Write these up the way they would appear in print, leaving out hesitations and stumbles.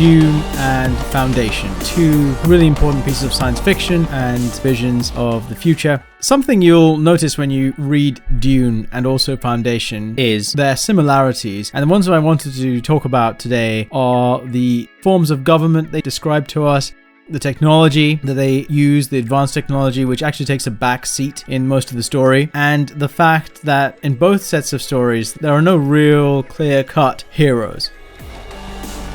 Dune and Foundation, two really important pieces of science fiction and visions of the future. Something you'll notice when you read Dune and also Foundation is their similarities, and the ones that I wanted to talk about today are the forms of government they describe to us, the technology that they use, the advanced technology, which actually takes a back seat in most of the story, and the fact that in both sets of stories, there are no real clear-cut heroes.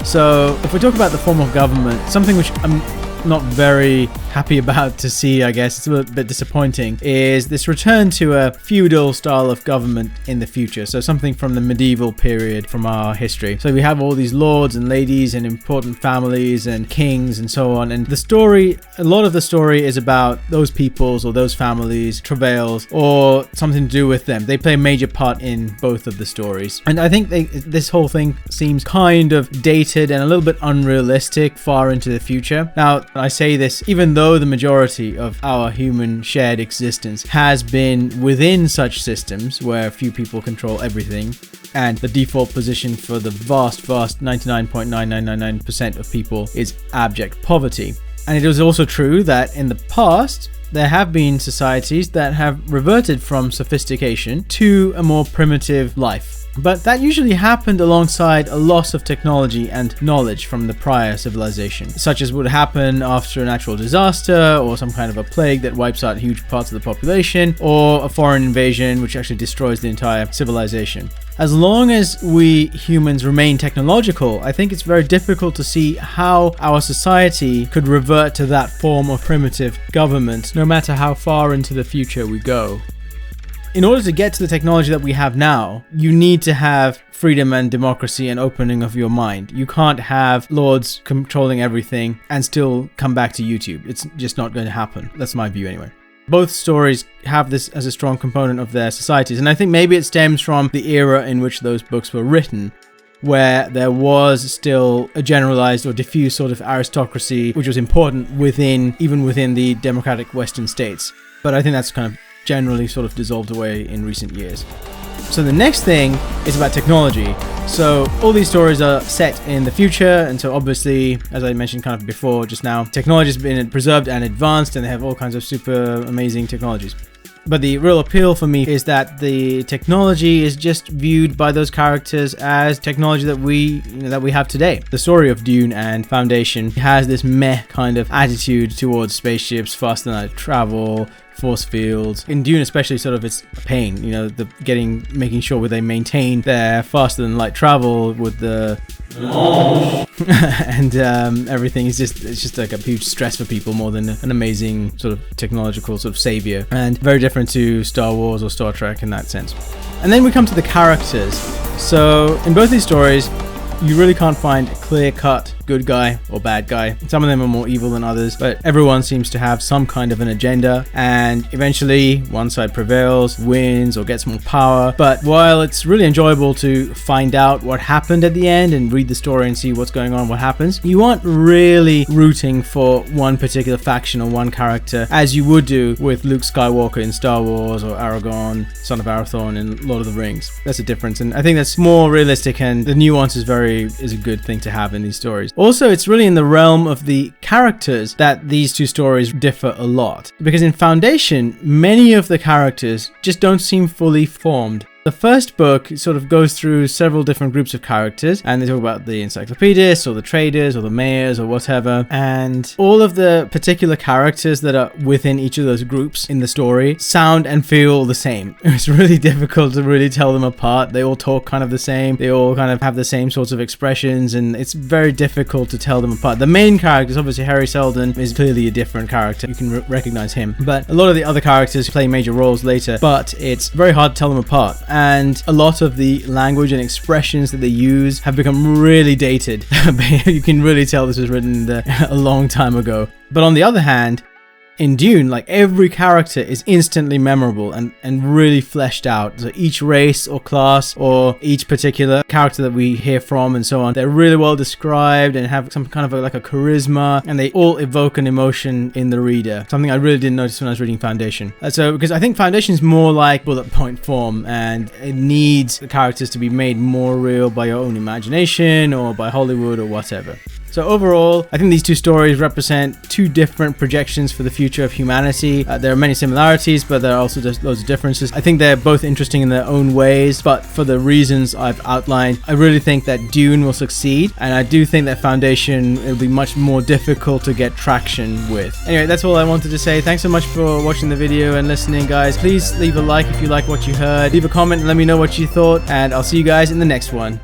So, if we talk about the form of government, something which I'm not very happy about to see, I guess, it's a little bit disappointing, is this return to a feudal style of government in the future. So something from the medieval period from our history. So we have all these lords and ladies and important families and kings and so on. And the story, a lot of the story is about those peoples or those families, travails, or something to do with them. They play a major part in both of the stories. And I think this whole thing seems kind of dated and a little bit unrealistic far into the future. Now, I say this even though the majority of our human shared existence has been within such systems where few people control everything, and the default position for the vast 99.9999% of people is abject poverty. And it is also true that in the past, there have been societies that have reverted from sophistication to a more primitive life. But that usually happened alongside a loss of technology and knowledge from the prior civilization, such as would happen after a natural disaster or some kind of a plague that wipes out huge parts of the population, or a foreign invasion which actually destroys the entire civilization. As long as we humans remain technological, I think it's very difficult to see how our society could revert to that form of primitive government, no matter how far into the future we go. In order to get to the technology that we have now, you need to have freedom and democracy and opening of your mind. You can't have lords controlling everything and still come back to YouTube. It's just not going to happen. That's my view anyway. Both stories have this as a strong component of their societies, and I think maybe it stems from the era in which those books were written, where there was still a generalized or diffuse sort of aristocracy, which was important even within the democratic Western states. But I think that's kind of generally sort of dissolved away in recent years. So the next thing is about technology. So all these stories are set in the future, and so obviously, as I mentioned kind of before just now, technology has been preserved and advanced, and they have all kinds of super amazing technologies. But the real appeal for me is that the technology is just viewed by those characters as technology that we have today. The story of Dune and Foundation has this meh kind of attitude towards spaceships, faster than light travel, force fields. In Dune especially, sort of it's a pain, making sure they maintain their faster than light travel with the and everything is just like a huge stress for people more than an amazing sort of technological sort of savior, and very different to Star Wars or Star Trek in that sense. And then we come to the characters. So in both these stories, you really can't find a clear-cut good guy or bad guy. Some of them are more evil than others, but everyone seems to have some kind of an agenda, and eventually one side prevails, wins, or gets more power. But while it's really enjoyable to find out what happened at the end and read the story and see what's going on, what happens, you aren't really rooting for one particular faction or one character as you would do with Luke Skywalker in Star Wars or Aragorn, Son of Arathorn in Lord of the Rings. That's a difference, and I think that's more realistic, and the nuance is a good thing to have in these stories. Also, it's really in the realm of the characters that these two stories differ a lot. Because in Foundation, many of the characters just don't seem fully formed. The first book sort of goes through several different groups of characters, and they talk about the encyclopedists or the traders or the mayors or whatever, and all of the particular characters that are within each of those groups in the story sound and feel the same. It's really difficult to really tell them apart. They all talk kind of the same, they all kind of have the same sorts of expressions, and it's very difficult to tell them apart. The main characters, obviously Harry Seldon, is clearly a different character. You can recognize him, but a lot of the other characters play major roles later, but it's very hard to tell them apart. And a lot of the language and expressions that they use have become really dated. You can really tell this was written a long time ago. But on the other hand, in Dune, like, every character is instantly memorable and really fleshed out. So each race or class or each particular character that we hear from and so on, they're really well described and have some kind of a charisma, and they all evoke an emotion in the reader. Something I really didn't notice when I was reading Foundation. Because I think Foundation is more like bullet point form, and it needs the characters to be made more real by your own imagination or by Hollywood or whatever. So overall, I think these two stories represent two different projections for the future of humanity. There are many similarities, but there are also just loads of differences. I think they're both interesting in their own ways, but for the reasons I've outlined, I really think that Dune will succeed, and I do think that Foundation will be much more difficult to get traction with. Anyway, that's all I wanted to say. Thanks so much for watching the video and listening, guys. Please leave a like if you like what you heard. Leave a comment and let me know what you thought, and I'll see you guys in the next one.